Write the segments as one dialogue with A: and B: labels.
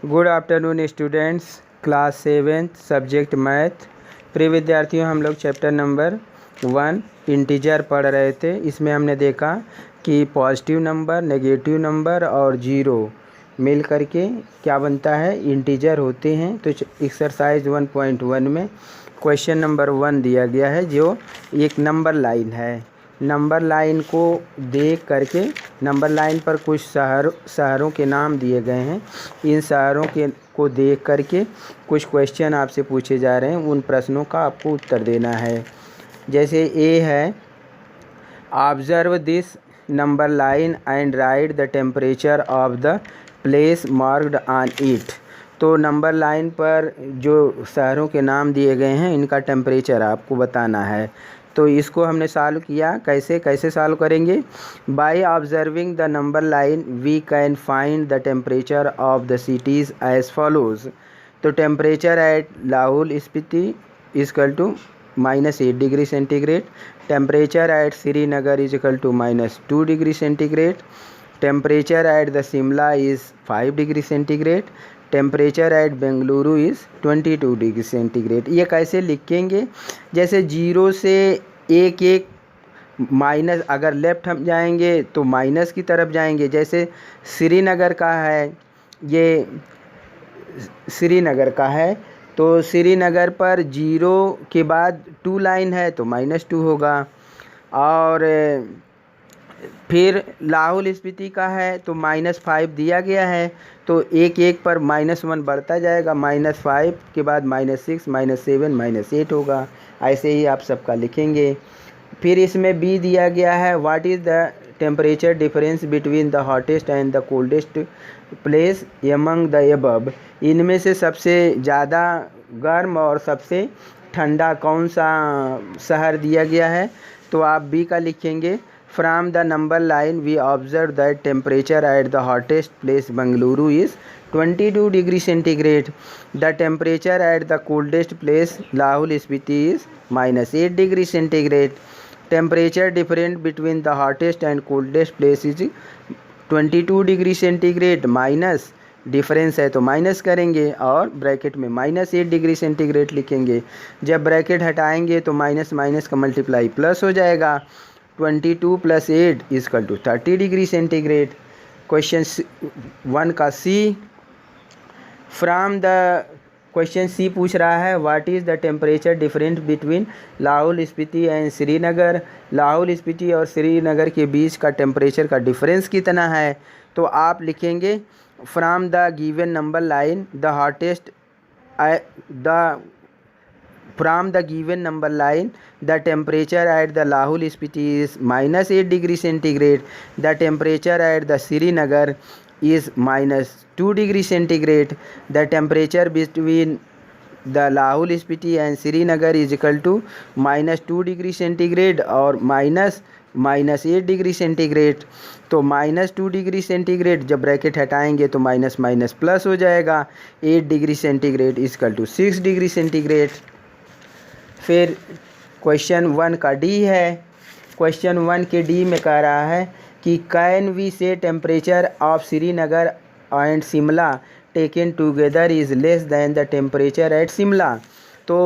A: Good afternoon students, class 7th subject math. प्रिय विद्यार्थियों, हम लोग चैप्टर नंबर 1 इंटीजर पढ़ रहे थे। इसमें हमने देखा कि पॉजिटिव नंबर, नेगेटिव नंबर और जीरो मिल करके क्या बनता है, इंटीजर होते हैं। तो एक्सरसाइज 1.1 में क्वेश्चन नंबर 1 दिया गया है, जो एक नंबर लाइन है। नंबर लाइन को देख करके, नंबर लाइन पर कुछ शहरों के नाम दिए गए हैं। इन शहरों को देख करके कुछ क्वेश्चन आपसे पूछे जा रहे हैं। उन प्रश्नों का आपको उत्तर देना है। जैसे ए है, observe this number line and right the temperature of the place marked on it. तो नंबर लाइन पर जो शहरों के नाम दिए गए हैं, इनका टेम्परेचर आपको बताना है। तो इसको हमने सॉल्व किया। कैसे सॉल्व करेंगे? By observing the number line we can find the temperature of the cities as follows. तो temperature at Lahaul Spiti equal to -8 degree centigrade. Temperature at Srinagar is equal to -2 degree centigrade. Temperature at the Shimla is 5 degree centigrade. Temperature at Bengaluru is 22 degree centigrade. ये कैसे लिखेंगे? जैसे zero से एक minus, अगर left हम जाएंगे तो माइनस की तरफ जाएंगे। जैसे श्रीनगर का है, ये श्रीनगर का है, तो श्रीनगर पर जीरो के बाद 2 लाइन है तो -2 होगा। और फिर लाहौल स्पीति का है तो -5 दिया गया है, तो एक पर -1 बढ़ता जाएगा। -5 के बाद -6, -7, -8 होगा। ऐसे ही आप सबका लिखेंगे। फिर इसमें बी दिया गया है, what is the temperature difference between the hottest and the coldest place among the above. इनमें से सबसे ज़्यादा गर्म और सबसे ठंडा कौन सा शहर दिया गया है? तो आप बी का लिखेंगे। From the number line we observe that temperature at the hottest place Bengaluru is 22 degree centigrade. The temperature at the coldest place Lahul Spiti is -8 degree centigrade. Temperature difference between the hottest and coldest place is 22 degree centigrade। Minus difference है तो minus करेंगे और bracket में -8 degree centigrade लिखेंगे। जब bracket हटाएंगे तो minus minus का मल्टीप्लाई प्लस हो जाएगा। 22 + 8 = 30 डिग्री सेंटीग्रेड। क्वेश्चन 1 का सी। फ्रॉम द क्वेश्चन सी पूछ रहा है, what is the temperature difference between Lahaul Spiti and Srinagar. Lahaul Spiti और श्रीनगर के बीच का टेम्परेचर का डिफरेंस कितना है? तो आप लिखेंगे, from the given number line the hottest From the given number line, the temperature at the Lahul Spiti is -8 degree centigrade. The temperature at the Srinagar is -2 degree centigrade. The temperature between the Lahul Spiti and Srinagar is equal to -2 degree centigrade और -8 degree centigrade. तो -2 degree centigrade जब bracket हटाएंगे तो minus minus plus हो जाएगा। 8 degree centigrade equal to 6 degree centigrade. फिर question 1 का D है। क्वेश्चन 1 के डी में कह रहा है कि can we say temperature of Srinagar and Shimla taken together is less than the temperature at Shimla. तो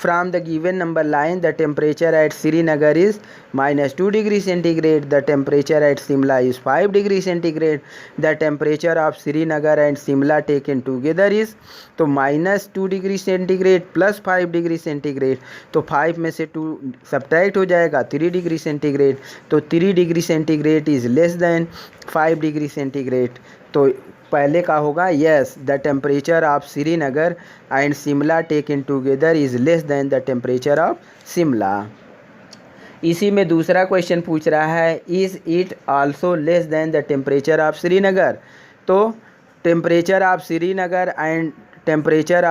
A: from the given number line the temperature at Srinagar is -2 degree centigrade. The temperature at Shimla is 5 degree centigrade. The temperature of Srinagar and Shimla taken together is, तो -2 degree centigrade + 5 degree centigrade. तो 5 में से 2 subtract हो जाएगा, 3 degree centigrade. तो 3 degree centigrade is less than 5 degree centigrade. तो पहले का होगा, yes the temperature of Srinagar and Shimla taken together is less than the temperature of Shimla. इसी में दूसरा क्वेश्चन पूछ रहा है, is it also less than the temperature of Srinagar. तो temperature of Srinagar and temperature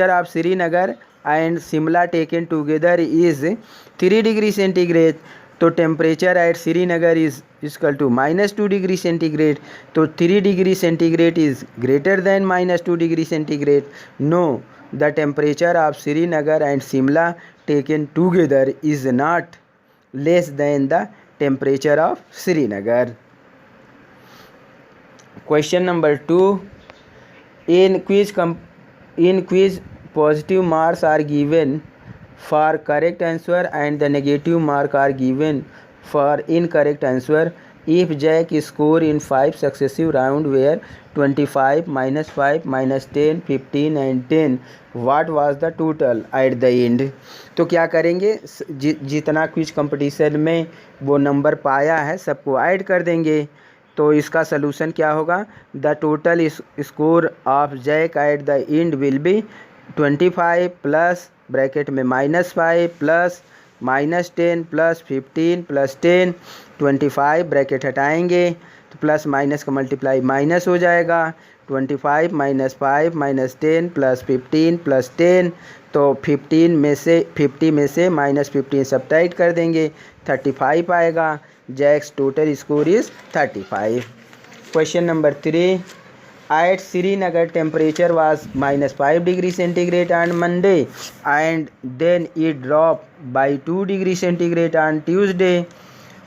A: of Srinagar and Shimla taken together is 3 degree centigrade. तो temperature at Srinagar is equal to -2 degree centigrade. तो 3 degree centigrade is greater than -2 degree centigrade. No, the temperature of Srinagar and Shimla taken together is not less than the temperature of Srinagar. Question number 2. In quiz positive marks are given for correct answer and the negative mark are given for incorrect answer. If Jack score in 5 successive round were 25, -5, -10, 15 and 10, what was the total at the end? तो क्या करेंगे, जितना quiz competition में वो number पाया है सबको add कर देंगे। तो इसका सलूशन क्या होगा, the total score of Jack at the end will be 25 plus bracket में -5 प्लस -10 प्लस 15 प्लस 10, 25 ब्रैकेट हटाएंगे तो प्लस माइनस का मल्टीप्लाई माइनस हो जाएगा, 25 -5 -10 प्लस 15 प्लस 10, तो 50 में से -15 सब्ट्रैक्ट कर देंगे, 35 आएगा। Jack's total score is 35। Question number 3. At Srinagar temperature was -5 degree centigrade on Monday and then it dropped by 2 degree centigrade on Tuesday.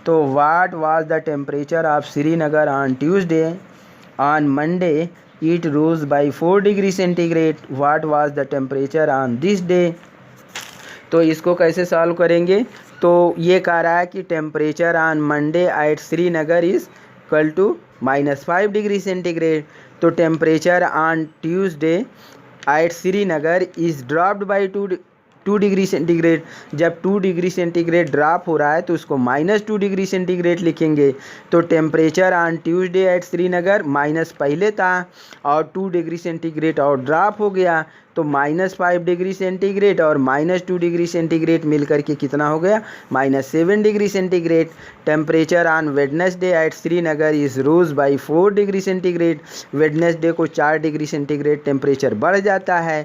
A: तो what was the temperature of Srinagar on Tuesday? On Monday it rose by 4 degree centigrade. What was the temperature on this day? तो इसको कैसे solve करेंगे, तो ये कह रहा है कि temperature on Monday at Srinagar is equal to -5 degree centigrade. तो temperature on Tuesday at Srinagar is dropped by 2 degree centigrade. जब 2 डिग्री सेंटीग्रेड ड्रॉप हो रहा है तो उसको -2 डिग्री सेंटीग्रेड लिखेंगे। तो temperature on Tuesday at Srinagar minus पहले था और 2 डिग्री सेंटीग्रेड और ड्रॉप हो गया, तो -5 डिग्री सेंटीग्रेड और -2 डिग्री सेंटीग्रेड मिलकर के कितना हो गया, -7 degree centigrade. Temperature on Wednesday at Srinagar is rose by 4 degree centigrade. Wednesday को 4 डिग्री सेंटीग्रेड टेम्परेचर बढ़ जाता है।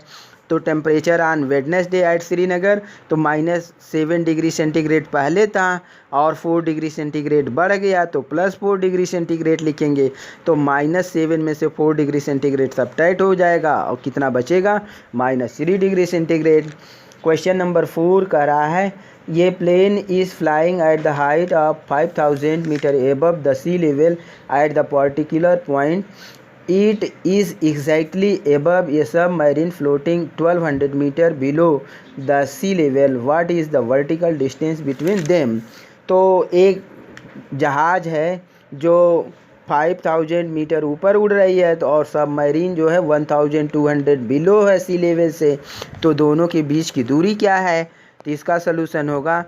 A: तो temperature on Wednesday at Srinagar तो -7 डिग्री सेंटीग्रेड पहले था और 4 डिग्री सेंटीग्रेड बढ़ गया तो +4 डिग्री सेंटीग्रेड लिखेंगे। तो -7 में से 4 डिग्री सेंटीग्रेड सब्ट्रैक्ट हो जाएगा और कितना बचेगा, -3 डिग्री सेंटीग्रेड। क्वेश्चन नंबर 4 कह रहा है, ये plane is flying at the height of 5000 metre above the sea level at the particular point. It is exactly above a submarine floating 1200 meter below the sea level. What is the vertical distance between them? तो एक जहाज़ है जो 5000 metre ऊपर उड़ रही है तो और सबमरीन जो है 1200 बिलो है सी लेवल से, तो दोनों के बीच की दूरी क्या है। तो इसका सलूशन होगा,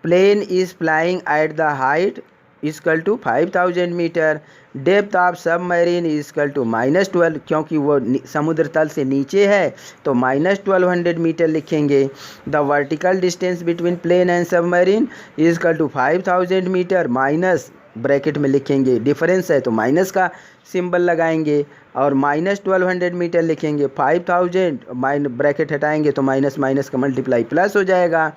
A: plane is flying at the height equal to 5000 metre, depth of submarine equal to -12, क्योंकि वो समुद्र तल से नीचे है तो -1200 मीटर लिखेंगे। The vertical distance between plane and submarine equal to 5000 metre minus bracket में लिखेंगे, डिफरेंस है तो माइनस का सिंबल लगाएंगे और -1200 मीटर लिखेंगे। 5000 ब्रैकेट हटाएंगे तो माइनस माइनस का मल्टीप्लाई प्लस हो जाएगा।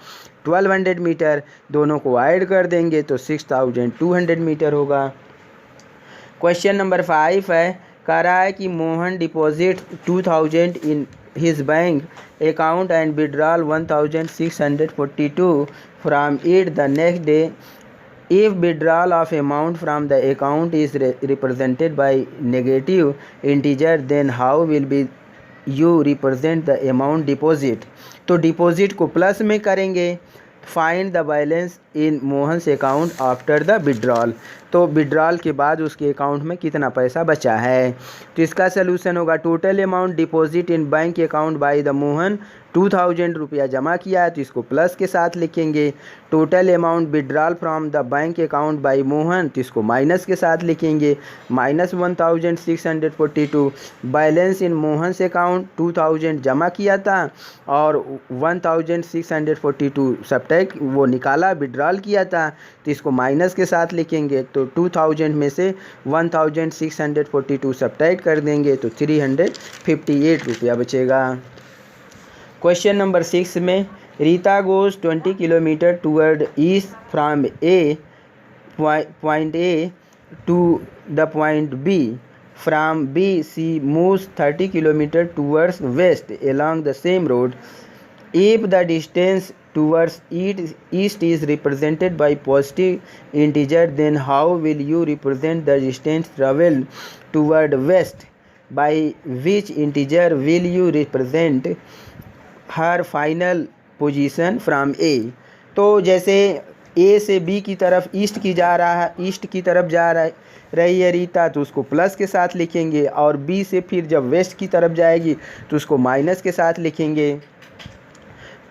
A: 1200 मीटर दोनों को ऐड कर देंगे तो 6200 मीटर होगा। क्वेश्चन नंबर 5 है, कह रहा है कि Mohan deposit 2000 in his bank account and withdrawal 1642 from it the next day. If withdrawal of amount from the account is represented by negative integer, then how will be you represent the amount deposit? तो deposit को plus में करेंगे। Find the balance in Mohan's account after the withdrawal. तो withdrawal के बाद उसके account में कितना पैसा बचा है। तो इसका सलूशन होगा, total amount deposit in bank account by the Mohan 2000 रुपया जमा किया है तो इसको प्लस के साथ लिखेंगे। Total amount withdrawal from the bank account by Mohan तो इसको माइनस के साथ लिखेंगे, -1642। बैलेंस इन मोहन्स अकाउंट 2000 जमा किया था और 1642 सब्ट्रैक्ट वो निकाला विड्रॉल किया था तो इसको माइनस के साथ लिखेंगे। तो 2000 में से 1642 सब्ट्रैक्ट कर देंगे तो 358 रुपया बचेगा। क्वेश्चन नंबर 6 में, Rita goes 20 kilometre toward east from a point A to the point B. From B C moves 30 kilometre towards west along the same road. If the distance towards east is represented by positive integer, then how will you represent the distance traveled toward west? By which integer will you represent her final position from A? तो जैसे ए से B की तरफ east की तरफ जा रही है रीता, तो उसको प्लस के साथ लिखेंगे, और बी से फिर जब वेस्ट की तरफ जाएगी तो उसको माइनस के साथ लिखेंगे।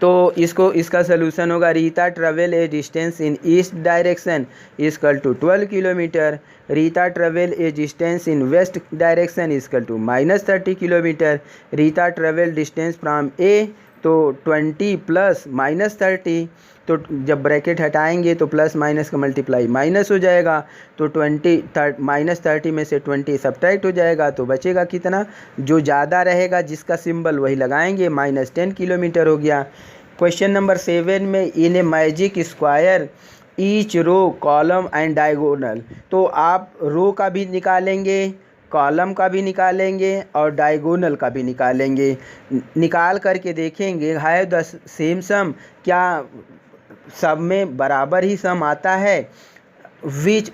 A: तो इसका सोल्यूशन होगा Rita travel a distance in east direction equal to 12 kilometre, Rita travel a distance in west direction equal to -30 kilometre, Rita travel distance from A to 20 plus -30, तो जब ब्रैकेट हटाएंगे तो प्लस माइनस का मल्टीप्लाई माइनस हो जाएगा, तो -30 में से 20 सब्ट्रैक्ट हो जाएगा, तो बचेगा कितना, जो ज़्यादा रहेगा जिसका सिंबल वही लगाएंगे, -10 किलोमीटर हो गया। क्वेश्चन नंबर 7 में in a magic square each row column and diagonal, तो आप रो का भी निकालेंगे, कॉलम का भी निकालेंगे और डायगोनल का भी निकालेंगे। निकाल करके देखेंगे है द सेम सम, क्या सब में बराबर ही सम आता है। Which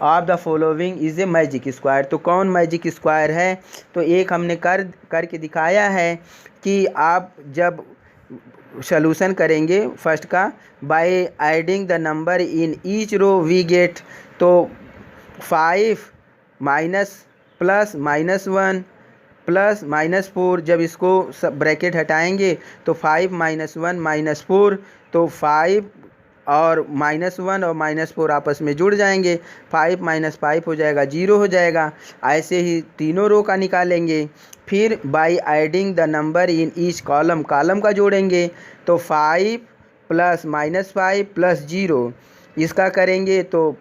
A: of the following is a magic square, तो कौन मैजिक स्क्वायर है, तो एक हमने करके दिखाया है कि आप जब सॉल्यूशन करेंगे फर्स्ट का, by adding the number in each row we get, तो 5 माइनस प्लस -1 प्लस -4, जब इसको सब ब्रैकेट हटाएंगे तो 5 -1 -4, तो 5 और -1 और -4 आपस में जुड़ जाएंगे, 5 - 5 हो जाएगा 0 हो जाएगा। ऐसे ही तीनों रो का निकालेंगे। फिर bye adding the number in each column का जोड़ेंगे, तो 5 प्लस -5 प्लस 0, इसका करेंगे तो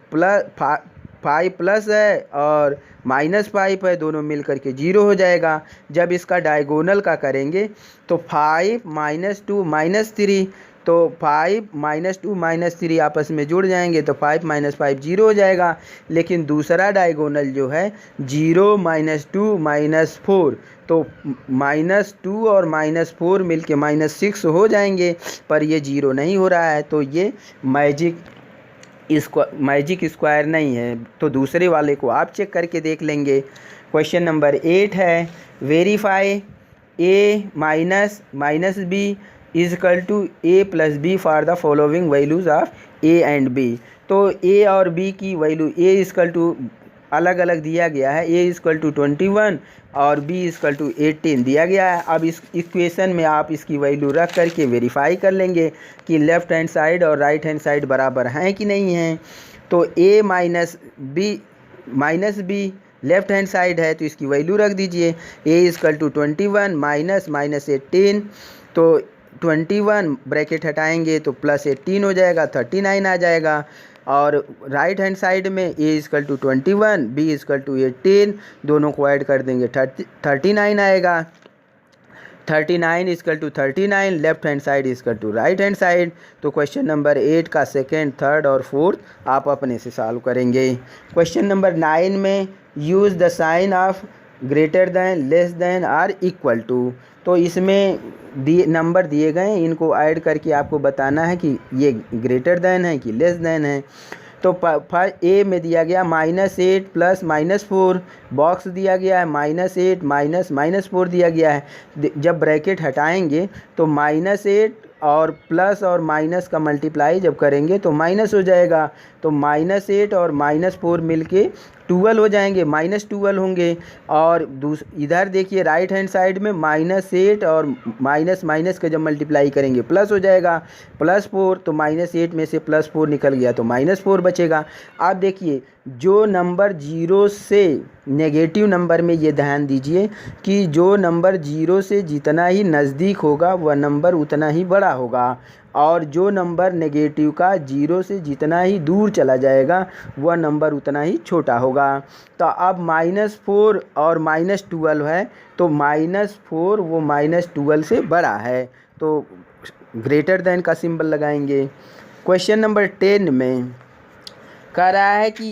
A: फाइव प्लस है और -5 है, दोनों मिल करके 0 हो जाएगा। जब इसका डायगोनल का करेंगे तो 5 -2 -3, तो 5 -2 -3 आपस में जुड़ जाएंगे, तो 5 - 5 0 हो जाएगा। लेकिन दूसरा डायगोनल जो है 0 -2 -4, तो -2 और -4 मिलके -6 हो जाएंगे, पर ये 0 नहीं हो रहा है, तो ये मैजिक स्क्वायर नहीं है। तो दूसरे वाले को आप चेक करके देख लेंगे। क्वेश्चन नंबर 8 है, verify a minus b is equal to a plus B for the following values of a and b। तो a और b की वैल्यू a इक्वल टू अलग अलग दिया गया है, a इक्वल टू 21 और b इक्वल टू 18 दिया गया है। अब इस इक्वेशन में आप इसकी वैल्यू रख करके वेरीफाई कर लेंगे कि लेफ़्ट हैंड साइड और राइट हैंड साइड बराबर हैं कि नहीं हैं। तो a minus b left hand side है, तो इसकी वैल्यू रख दीजिए, a इक्वल टू 21 -18, तो 21 ब्रैकेट हटाएंगे तो +18 हो जाएगा, 39 आ जाएगा। और राइट हैंड साइड में a equal to 21 b equal to 18, दोनों को ऐड कर देंगे 39 आएगा। 39 equal to 39, left hand side equal to right hand side. तो क्वेश्चन नंबर 8 का सेकेंड, थर्ड और फोर्थ आप अपने से सॉल्व करेंगे। क्वेश्चन नंबर 9 में use the sign of greater than, less than और इक्वल टू, तो इसमें नंबर दिए गए, इनको ऐड करके आपको बताना है कि ये ग्रेटर दैन है कि लेस दैन है। तो ए में दिया गया -8 प्लस -4, बॉक्स दिया गया है -8 -4 दिया गया है। जब ब्रैकेट हटाएंगे तो -8 और प्लस और माइनस का मल्टीप्लाई जब करेंगे तो माइनस हो जाएगा, तो -8 और -4 मिलके 12 हो जाएंगे, -12 होंगे। और इधर देखिए राइट हैंड साइड में -8 और माइनस का जब मल्टीप्लाई करेंगे प्लस हो जाएगा, +4, तो -8 में से +4 निकल गया तो -4 बचेगा। आप देखिए जो नंबर 0 से नेगेटिव नंबर में ये ध्यान दीजिए कि जो नंबर 0 से जितना ही नज़दीक होगा वह नंबर उतना ही बड़ा होगा, और जो नंबर नेगेटिव का 0 से जितना ही दूर चला जाएगा वह नंबर उतना ही छोटा होगा। तो अब -4 और -12 है, तो -4 वो -12 से बड़ा है, तो ग्रेटर दैन का सिंबल लगाएंगे। क्वेश्चन नंबर 10 में कह रहा है कि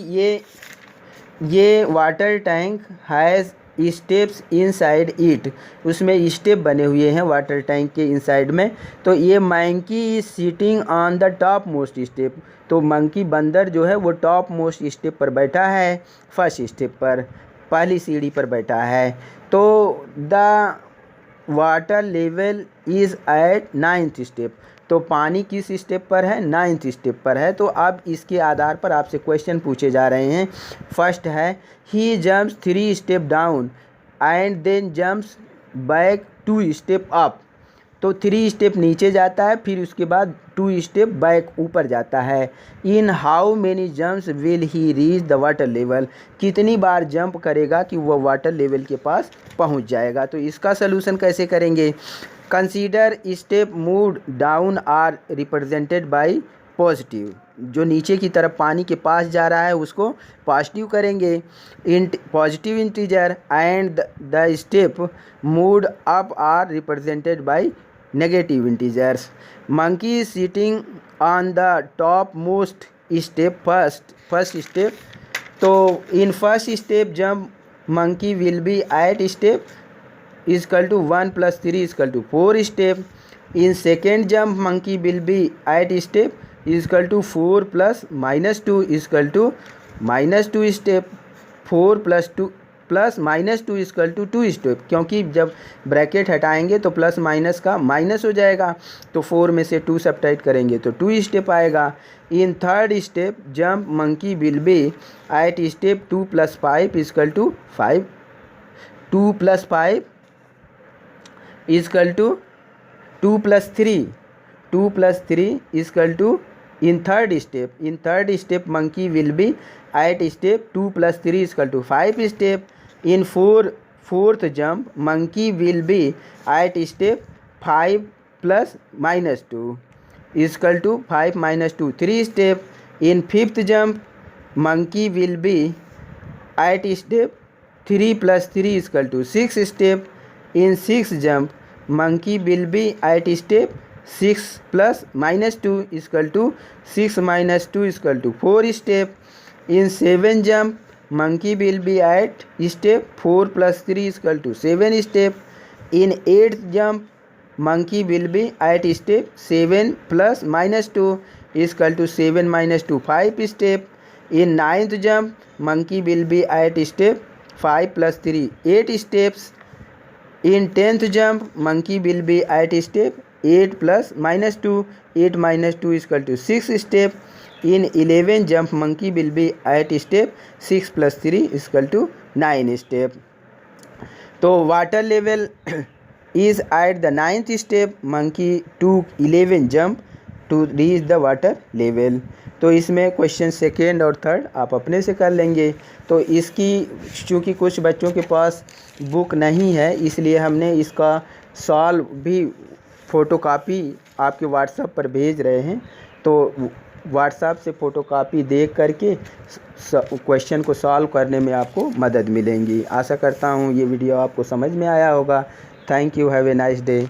A: ये water tank has steps inside it, उसमें स्टेप बने हुए हैं वाटर टैंक के इनसाइड में। तो ये monkey is sitting on the top most step, तो मंकी बंदर जो है वो टॉप मोस्ट स्टेप पर बैठा है, फर्स्ट स्टेप पर, पहली सीढ़ी पर बैठा है। तो the water level is at 9th step, तो पानी किस स्टेप पर है, 9th स्टेप पर है। तो अब इसके आधार पर आपसे क्वेश्चन पूछे जा रहे हैं। फर्स्ट है ही jumps 3 step down and then jumps back 2 step up, तो 3 स्टेप नीचे जाता है, फिर उसके बाद 2 स्टेप बैक ऊपर जाता है। In how many jumps will he reach the water level, कितनी बार जंप करेगा कि वह वाटर लेवल के पास पहुंच जाएगा। तो इसका सलूशन कैसे करेंगे, consider step move down are represented by positive, जो नीचे की तरफ पानी के पास जा रहा है उसको पॉजिटिव करेंगे, positive integer, and the step moved up are represented by negative integers. Monkey sitting on the top most step first step, तो in first step jump monkey will be at step is equal to 1 + 3 is equal to 4 step. In second jump monkey will be at step is equal to 4 + -2 is equal to -2 step, 4 + 2 + -2 is equal to 2 step, क्योंकि जब bracket हटाएंगे तो plus minus का minus हो जाएगा, तो 4 में से 2 सब्ट्रैक्ट करेंगे तो 2 स्टेप आएगा। In third step jump monkey will be at step 2 + 5 is equal to 5, 2 + 5 is equal to 2 + 3, 2 + 3 is equal to in third step monkey will be at step 2 + 3 is equal to 5 step. In fourth jump monkey will be at step 5 + -2 is equal to 5 - 2 3 step. In fifth jump monkey will be at step 3 + 3 is equal to 6 step. In six jump monkey will be at step 6 + -2 is equal to 6 - 2 is equal to 4 step. In seven jump monkey will be at step 4 + 3 is equal to 7 step. In eighth jump monkey will be at step 7 + -2 is equal to 7 - 2 5 step. In ninth jump monkey will be at step 5 + 3 8 steps. In 10th jump monkey will be at step 8 + -2 8 - 2 is equal to 6 step. In 11 jump monkey will be at step 6 + 3 is equal to 9 step. तो water level is at the 9th step, monkey took 11 jump to reach the water level. तो इसमें question second और third आप अपने से कर लेंगे। तो इसकी चूँकि कुछ बच्चों के पास बुक नहीं है, इसलिए हमने इसका सॉल्व भी फ़ोटोकॉपी आपके व्हाट्सएप पर भेज रहे हैं। तो व्हाट्सएप से फ़ोटोकॉपी देख करके क्वेश्चन को सॉल्व करने में आपको मदद मिलेंगी। आशा करता हूँ ये वीडियो आपको समझ में आया होगा। Thank you, have a nice day.